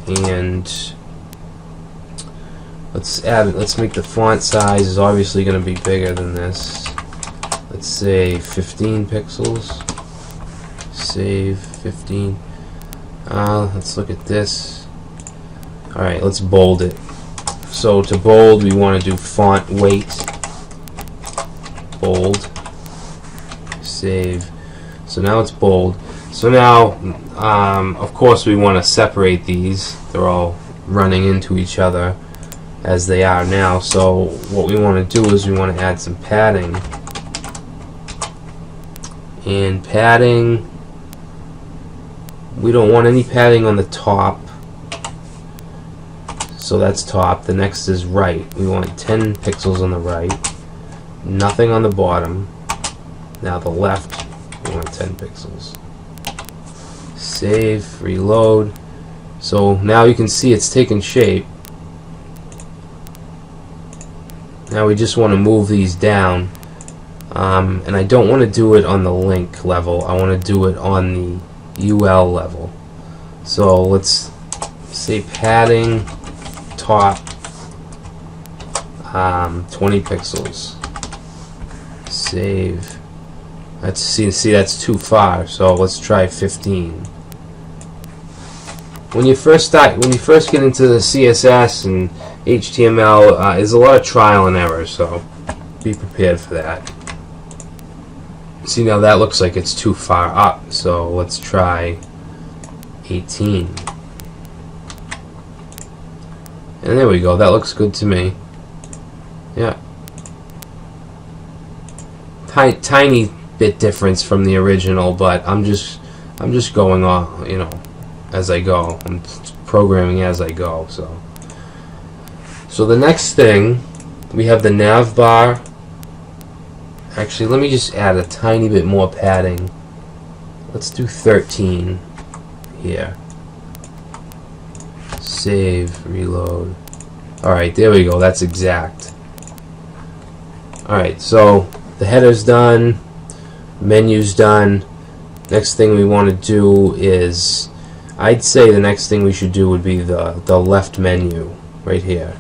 and let's make the font size is obviously going to be bigger than this. Let's say 15 pixels. Save 15. Let's look at this. Alright, let's bold it. So to bold, we want to do font weight. Bold. Save. So now it's bold. So now, of course, we want to separate these. They're all running into each other as they are now. So what we want to do is we want to add some padding. And padding, we don't want any padding on the top. So that's top. The next is right. We want 10 pixels on the right. Nothing on the bottom. Now the left, we want 10 pixels. Save, reload. So now you can see it's taken shape. Now we just want to move these down. And I don't want to do it on the link level. I want to do it on the UL level. So let's say padding top 20 pixels. Save. Let's see that's too far. So let's try 15. When you first get into the CSS and HTML, there's a lot of trial and error. So be prepared for that. See, now that looks like it's too far up, so let's try 18. And there we go, that looks good to me. Yeah. Tiny bit difference from the original, but I'm just going on, you know, as I go. I'm programming as I go, so the next thing, we have the nav bar. Actually, let me just add a tiny bit more padding. Let's do 13 here. Save, reload. Alright, there we go. That's exact. Alright, so the header's done. Menu's done. Next thing we want to do is, I'd say the next thing we should do would be the left menu right here,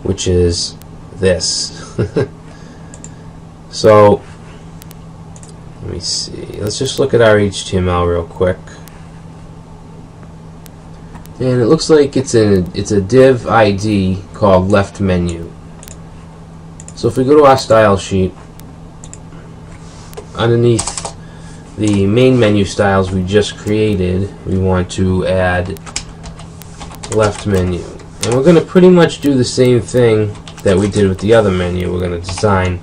which is this. So let me see. Let's just look at our HTML real quick. And it looks like it's a div ID called left menu. So if we go to our style sheet, underneath the main menu styles we just created, we want to add left menu. And we're going to pretty much do the same thing that we did with the other menu. We're going to design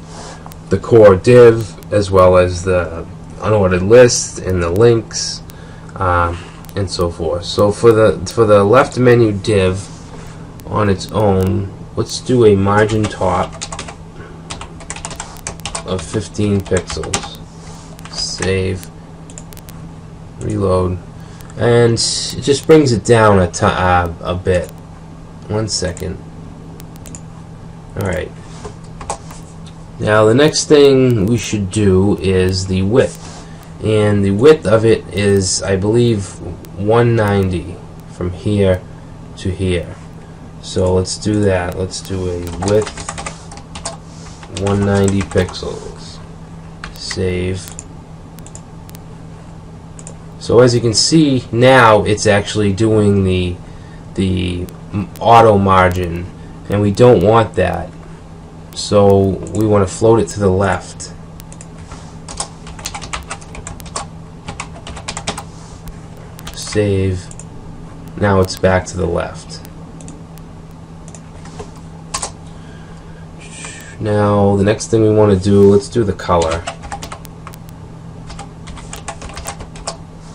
the core div as well as the unordered list and the links and so forth. So for the left menu div on its own, let's do a margin top of 15 pixels. Save, reload, and it just brings it down a bit. 1 second. Alright. Now the next thing we should do is the width, and the width of it is, I believe, 190 from here to here. So let's do that. Let's do a width 190 pixels. Save. So as you can see now, it's actually doing the auto margin, and we don't want that. So we want to float it to the left. Save. Now it's back to the left. Now the next thing we want to do, let's do the color.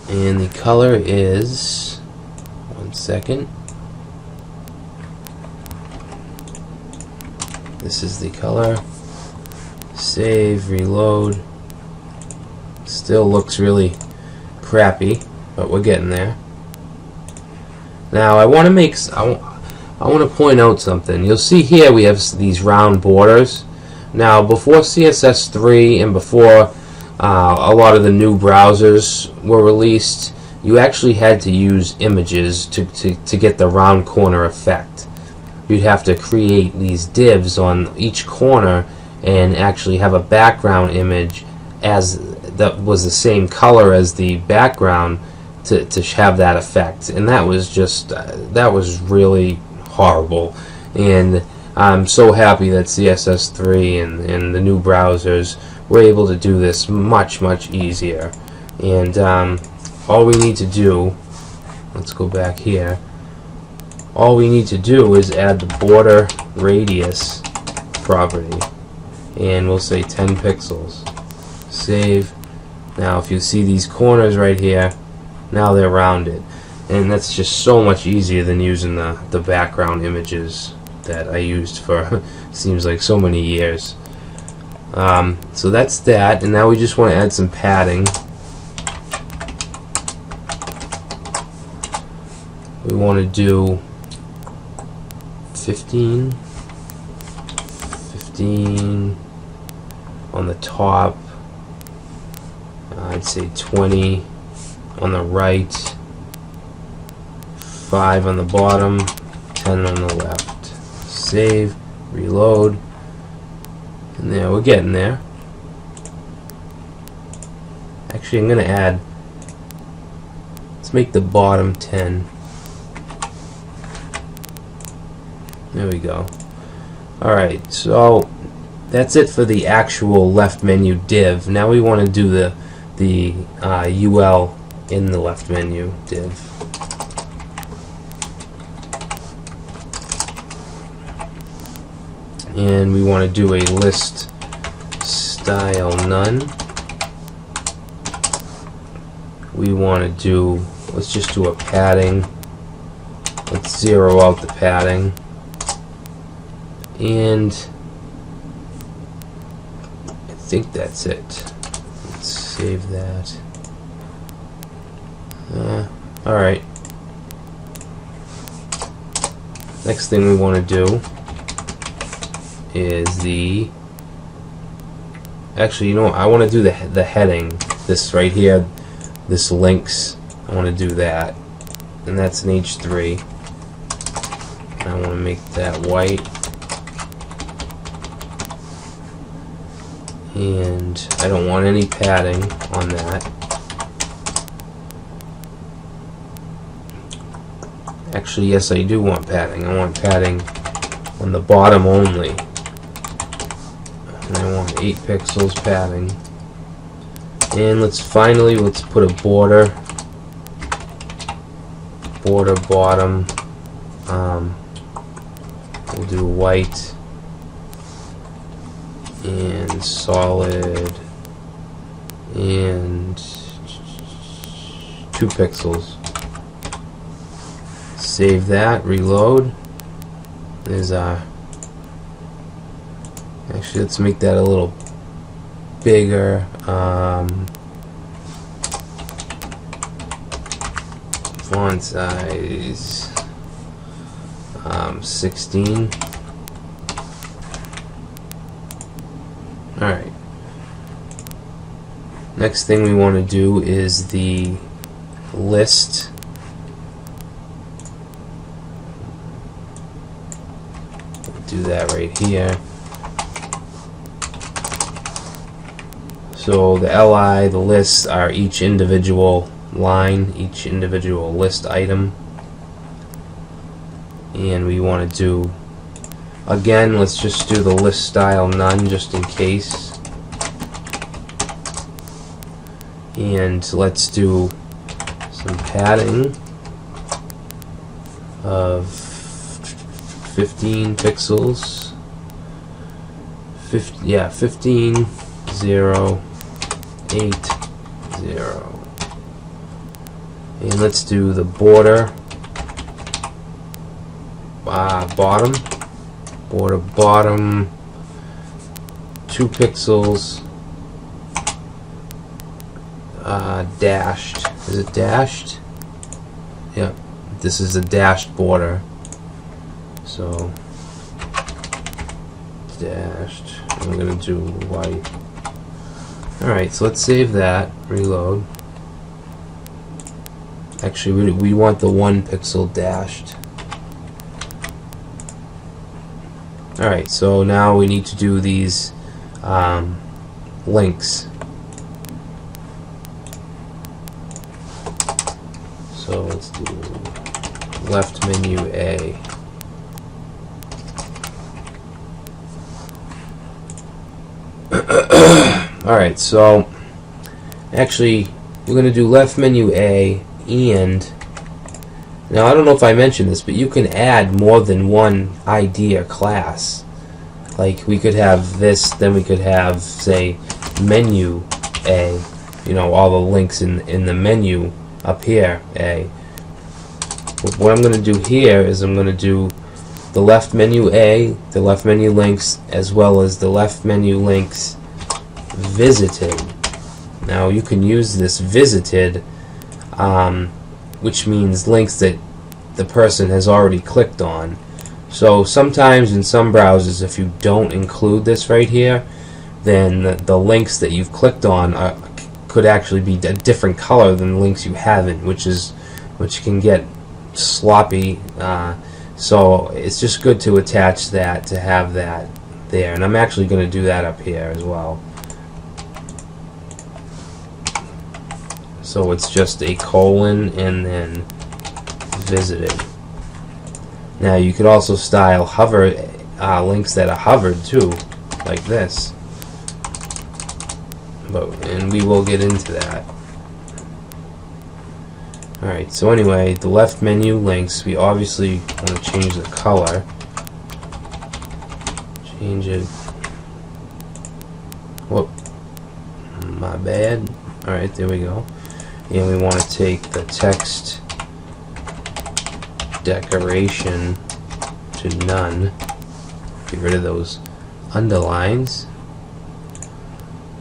And the color is, 1 second. This is the color. Save, reload. Still looks really crappy, but we're getting there. Now I want to point out something. You'll see here we have these round borders. Now before CSS3 and before a lot of the new browsers were released, you actually had to use images to get the round corner effect. You'd have to create these divs on each corner and actually have a background image that was the same color as the background to have that effect. And that was just that was really horrible. And I'm so happy that CSS3 and the new browsers were able to do this much easier. And all we need to do, let's go back here, all we need to do is add the border radius property, and we'll say 10 pixels. Save. Now if you see these corners right here, now they're rounded, and that's just so much easier than using the background images that I used for seems like so many years. So that's that, and now we just want to add some padding. We want to do 15 on the top. I'd say 20 on the right, 5 on the bottom, 10 on the left. Save, reload, and there, we're getting there. Actually, I'm going to add, let's make the bottom 10. There we go. Alright, so that's it for the actual left menu div. Now we want to do the UL in the left menu div. And we want to do a list style none. We want to do, let's just do a padding. Let's zero out the padding. And I think that's it. Let's save that. Alright. Next thing we want to do is actually, you know what, I want to do the heading. This right here, this links, I want to do that. And that's an H3. I want to make that white. And I don't want any padding on that. Actually, yes, I do want padding. I want padding on the bottom only. And I want 8 pixels padding. And let's put a border bottom. We'll do white and solid and 2 pixels. Save that, reload. There's actually, let's make that a little bigger. Font size 16. Alright. Next thing we want to do is the list. Do that right here. So the LI, the lists are each individual line, each individual list item. And we want to do, again, let's just do the list style none just in case. And let's do some padding of 15 pixels. 15, 0, 8, 0. And let's do the border bottom. Border bottom 2 pixels. Dashed. Is it dashed? Yep. This is a dashed border. So dashed. I'm going to do white. Alright, so let's save that. Reload. Actually, we want the 1 pixel dashed. Alright, so now we need to do these links. So let's do left menu A. Alright, so actually we're going to do left menu A, and now I don't know if I mentioned this, but you can add more than one ID or class. Like we could have this, then we could have, say, menu A, you know, all the links in the menu up here, A. But what I'm going to do here is I'm going to do the left menu A, the left menu links, as well as the left menu links visited. Now you can use this visited, which means links that the person has already clicked on. So sometimes in some browsers, if you don't include this right here, then the links that you've clicked on could actually be a different color than the links you haven't, which can get sloppy. So it's just good to attach that, to have that there, and I'm actually going to do that up here as well. So it's just a colon and then visited. Now you could also style hover links that are hovered too, like this. And we will get into that. Alright, so anyway, the left menu links, we obviously want to change the color. Change it. Whoop. My bad. Alright, there we go. And we want to take the text decoration to none. Get rid of those underlines.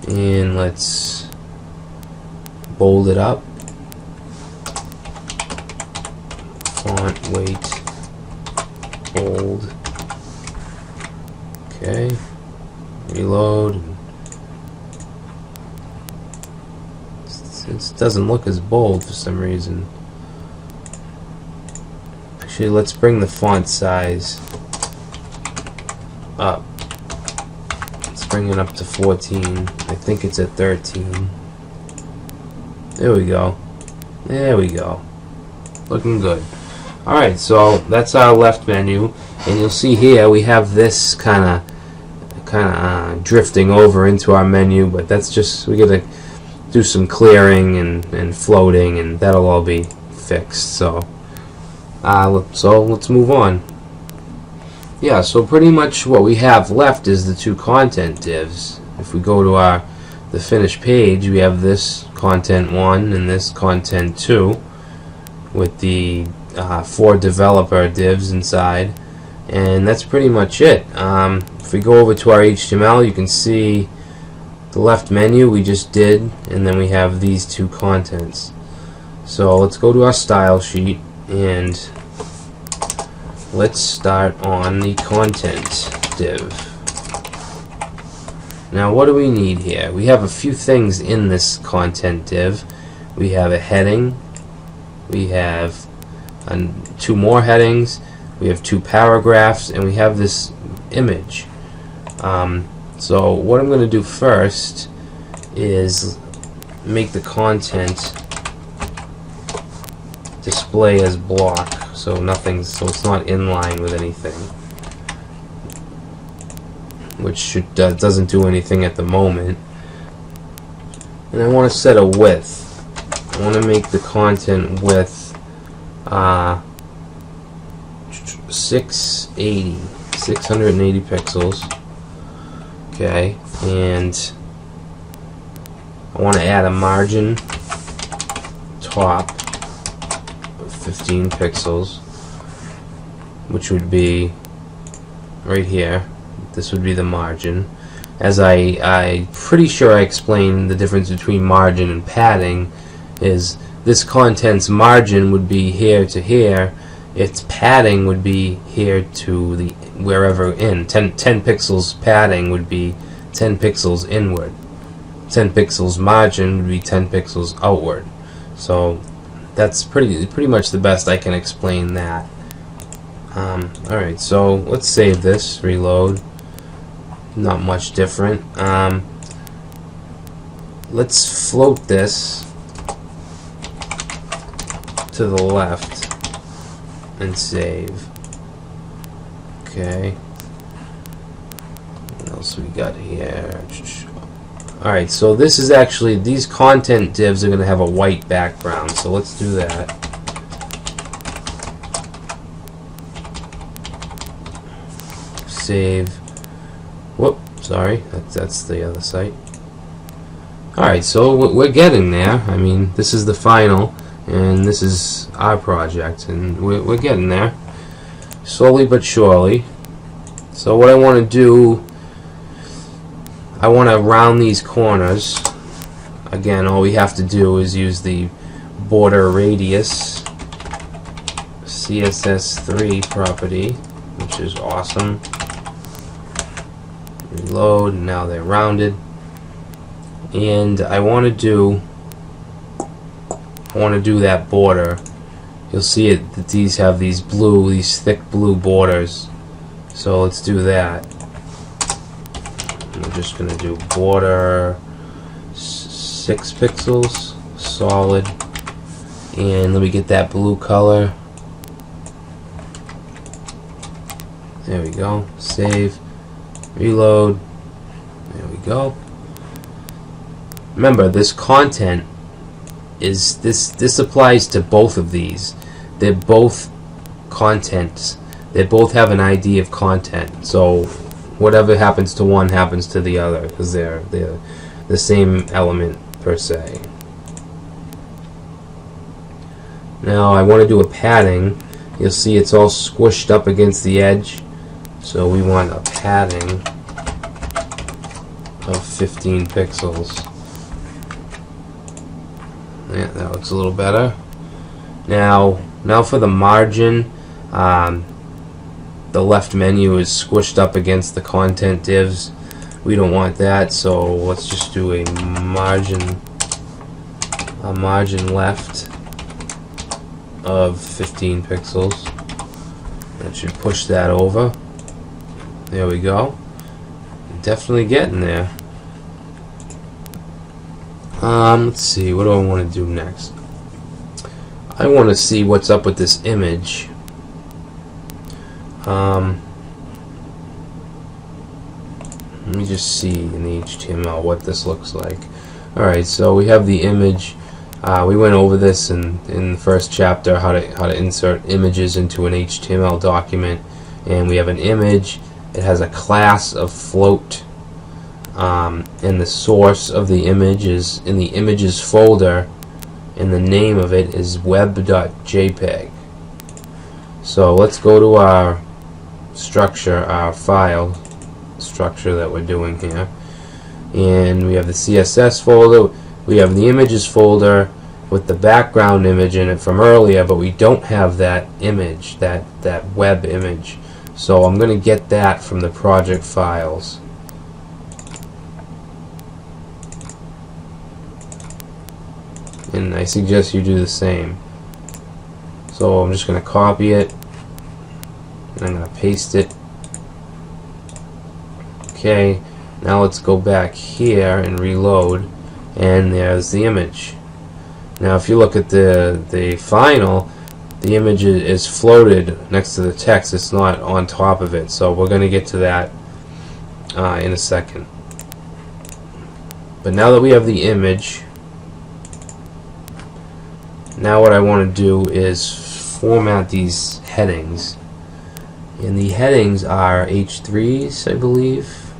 And let's bold it up. Font weight bold. Okay. Reload. It doesn't look as bold for some reason. Actually, let's bring the font size up. Let's bring it up to 14. I think it's at 13. There we go. There we go. Looking good. Alright, so that's our left menu, and you'll see here we have this kind of drifting over into our menu, but that's just, we gotta do some clearing and floating, and that'll all be fixed. So let's move on. Yeah, so pretty much what we have left is the two content divs. If we go to the finished page, we have this content 1 and this content 2 with the 4 developer divs inside, and that's pretty much it. If we go over to our HTML, you can see the left menu we just did, and then we have these two contents. So let's go to our style sheet and let's start on the content div. Now what do we need here? We have a few things in this content div. We have a heading, we have 2 more headings, we have 2 paragraphs, and we have this image. So what I'm going to do first is make the content display as block, so it's not in line with anything, which doesn't do anything at the moment. And I want to set a width. I want to make the content width 680 pixels. Okay, and I want to add a margin top of 15 pixels, which would be right here. This would be the margin. As I'm pretty sure I explained the difference between margin and padding. Is this content's margin would be here to here, its padding would be here to the wherever in. 10 pixels padding would be 10 pixels inward. 10 pixels margin would be 10 pixels outward. So that's pretty much the best I can explain that. Alright, so let's save this, reload. Not much different. Let's float this to the left and save. Okay. What else we got here? Alright, so this is actually, these content divs are going to have a white background, so let's do that. Save. Whoop, sorry, that's the other site. Alright, so we're getting there. I mean, this is the final, and this is our project, and we're getting there. Slowly but surely. So what I want to do, I want to round these corners. Again, all we have to do is use the border radius CSS3 property, which is awesome. Reload, and now they're rounded. And I want to do that border. You'll see it that these have these thick blue borders. So let's do that. We're just going to do border 6 pixels, solid, and let me get that blue color. There we go. Save, reload. There we go. Remember, this content is this applies to both of these. They're both contents. They both have an ID of content. So whatever happens to one happens to the other, because they're the same element per se. Now I want to do a padding. You'll see it's all squished up against the edge, so we want a padding of 15 pixels. Yeah, that looks a little better. Now for the margin, the left menu is squished up against the content divs. We don't want that, so let's just do a margin left of 15 pixels. That should push that over. There we go. Definitely getting there. Let's see, what do I want to do next? I want to see what's up with this image. Let me just see in the HTML what this looks like. Alright, so we have the image. We went over this in the first chapter, how to insert images into an HTML document. And we have an image. It has a class of float. And the source of the image is in the images folder, and the name of it is web.jpg. So let's go to our structure, our file structure that we're doing here, and we have the CSS folder, we have the images folder with the background image in it from earlier, but we don't have that image, that web image. So I'm going to get that from the project files. And I suggest you do the same. So I'm just going to copy it, and I'm going to paste it. Okay, now let's go back here and reload, and there's the image. Now if you look at the final, the image is floated next to the text. It's not on top of it. So we're going to get to that in a second. But now that we have the image, now what I want to do is format these headings. And the headings are H3s, I believe.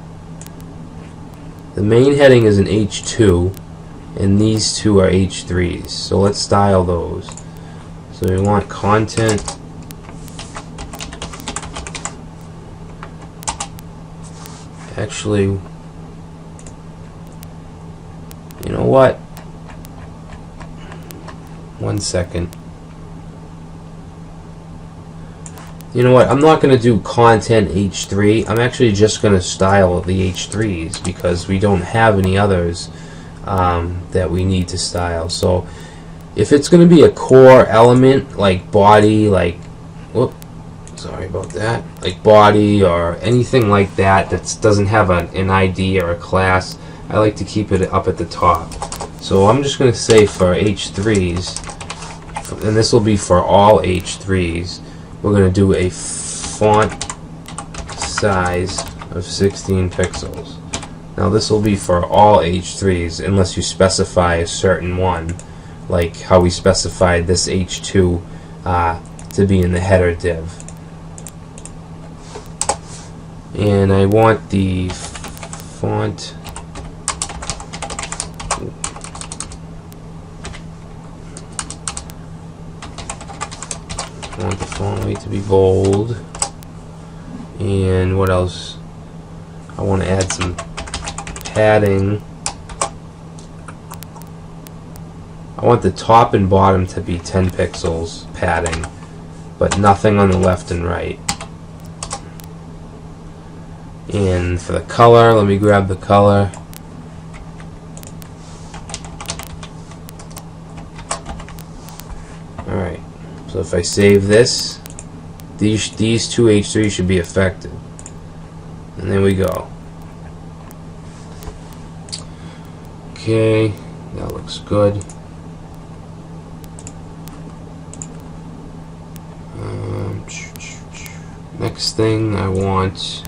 The main heading is an H2, and these two are H3s. So let's style those. So we want content actually, you know what? 1 second. You know what? I'm not going to do content H3. I'm actually just going to style the H3s because we don't have any others that we need to style. So if it's going to be a core element like body, like, whoop, sorry about that, like body or anything like that that doesn't have an ID or a class, I like to keep it up at the top. So I'm just going to say for H3s, and this will be for all H3s, we're going to do a font size of 16 pixels. Now this will be for all H3s unless you specify a certain one, like how we specified this H2 to be in the header div. And I want the font weight to be bold. And what else? I want to add some padding. I want the top and bottom to be 10 pixels padding, but nothing on the left and right. And for the color, let me grab the color. Alright, so if I save this, these two H3s should be affected. And there we go. Okay, that looks good. Next thing I want,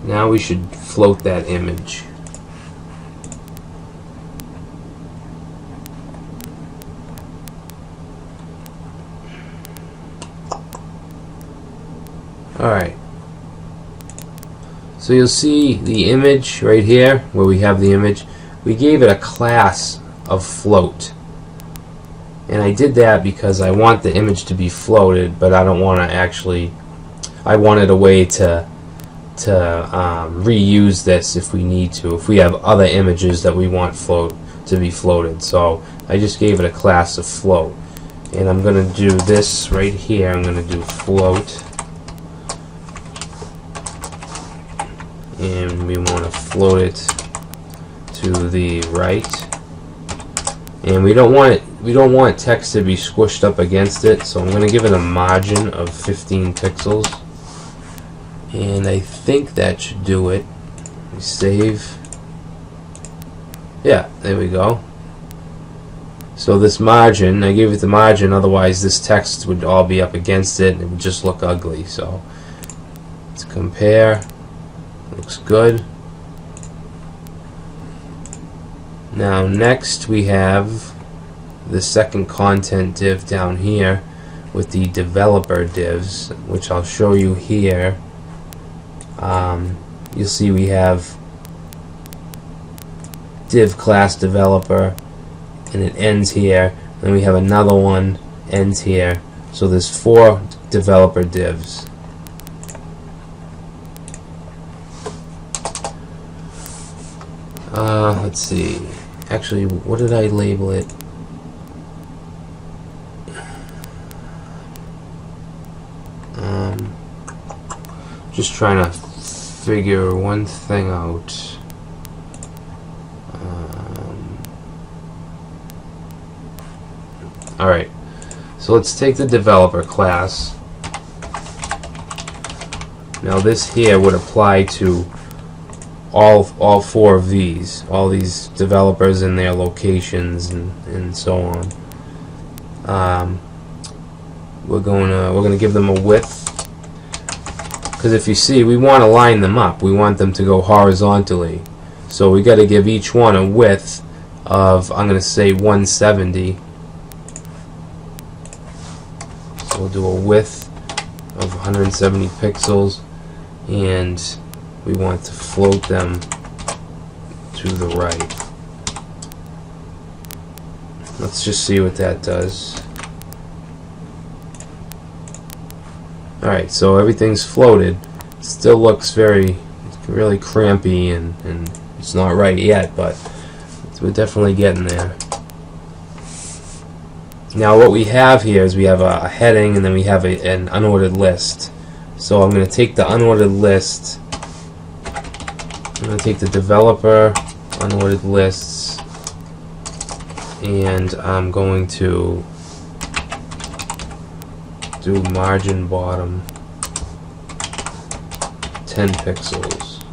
now we should float that image. Alright, so you'll see the image right here where we have the image. We gave it a class of float, and I did that because I want the image to be floated, but I don't want to actually, I wanted a way to reuse this if we need to, if we have other images that we want to be floated. So I just gave it a class of float, and I'm going to do this right here. I'm going to do float, and we want to float it to the right, and we don't want text to be squished up against it, so I'm going to give it a margin of 15 pixels, and I think that should do it. We save. Yeah, there we go. So this margin, I gave it the margin, otherwise this text would all be up against it and it would just look ugly. So let's compare. Looks good. Now next we have the second content div down here with the developer divs, which I'll show you here. You'll see we have div class developer, and it ends here. Then we have another one ends here. So there's 4 developer divs. Let's see. Actually, what did I label it? Just trying to figure one thing out. Alright, so let's take the developer class. Now this here would apply to all 4 of these, all these developers and their locations and so on. We're gonna give them a width, because if you see, we want to line them up. We want them to go horizontally. So we got to give each one a width of, I'm going to say 170. So we'll do a width of 170 pixels, and we want to float them to the right. Let's just see what that does. Alright, so everything's floated. It still looks really crampy, and it's not right yet, but we're definitely getting there. Now what we have here is we have a heading, and then we have an unordered list. So I'm going to take the unordered list, I'm going to take the developer unordered lists, and I'm going to do margin bottom 10 pixels.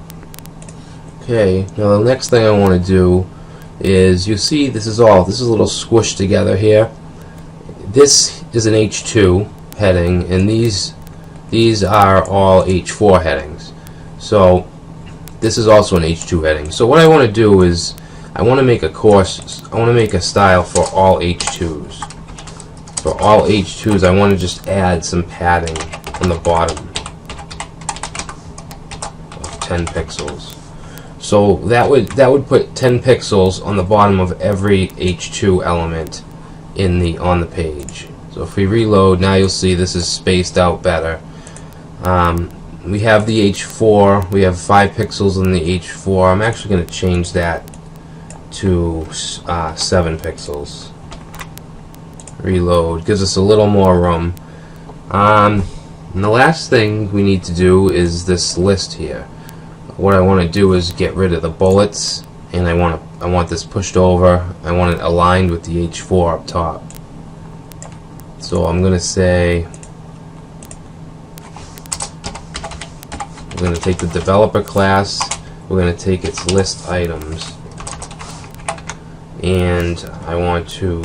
Okay, now the next thing I want to do is, you see this is a little squished together here. This is an H2 heading, and these are all H4 headings. So this is also an H2 heading. So what I want to do is I want to make a style for all H2s. For all H2s, I want to just add some padding on the bottom of 10 pixels. So that would put 10 pixels on the bottom of every H2 element on the page. So if we reload, now you'll see this is spaced out better. We have the H4. We have 5 pixels in the H4. I'm actually going to change that to 7 pixels. Reload gives us a little more room. And the last thing we need to do is this list here. What I want to do is get rid of the bullets, and I want this pushed over. I want it aligned with the H4 up top. So I'm going to say we're going to take the developer class. We're going to take its list items, and I want to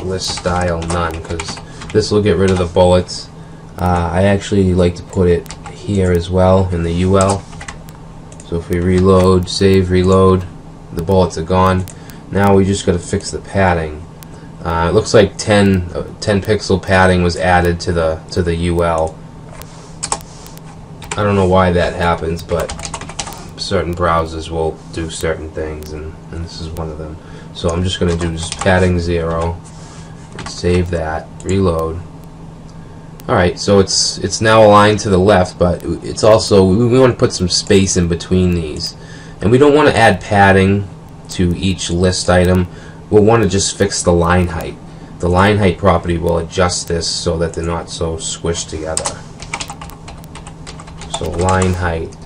list style none, because this will get rid of the bullets. I actually like to put it here as well in the UL. So if we reload, save, reload, the bullets are gone. Now we just got to fix the padding. It looks like 10 pixel padding was added to the UL. I don't know why that happens, but certain browsers will do certain things, and this is one of them. So I'm just going to do just padding 0, save that, reload. Alright, so it's now aligned to the left, but it's also, we want to put some space in between these. And we don't want to add padding to each list item. We'll want to just fix the line height. The line height property will adjust this so that they're not so squished together. So line height,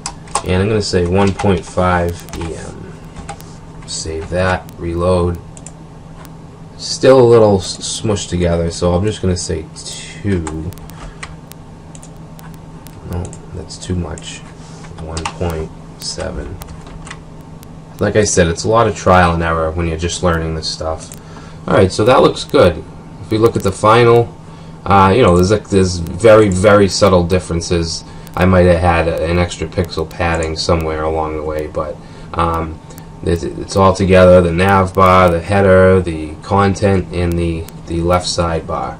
and I'm going to say 1.5 EM. Save that, reload. Still a little smushed together, so I'm just going to say 2. No, that's too much. 1.7. Like I said, it's a lot of trial and error when you're just learning this stuff. Alright, so that looks good. If we look at the final, you know, there's very, very subtle differences. I might have had an extra pixel padding somewhere along the way, but it's all together, the nav bar, the header, the content, and the left sidebar.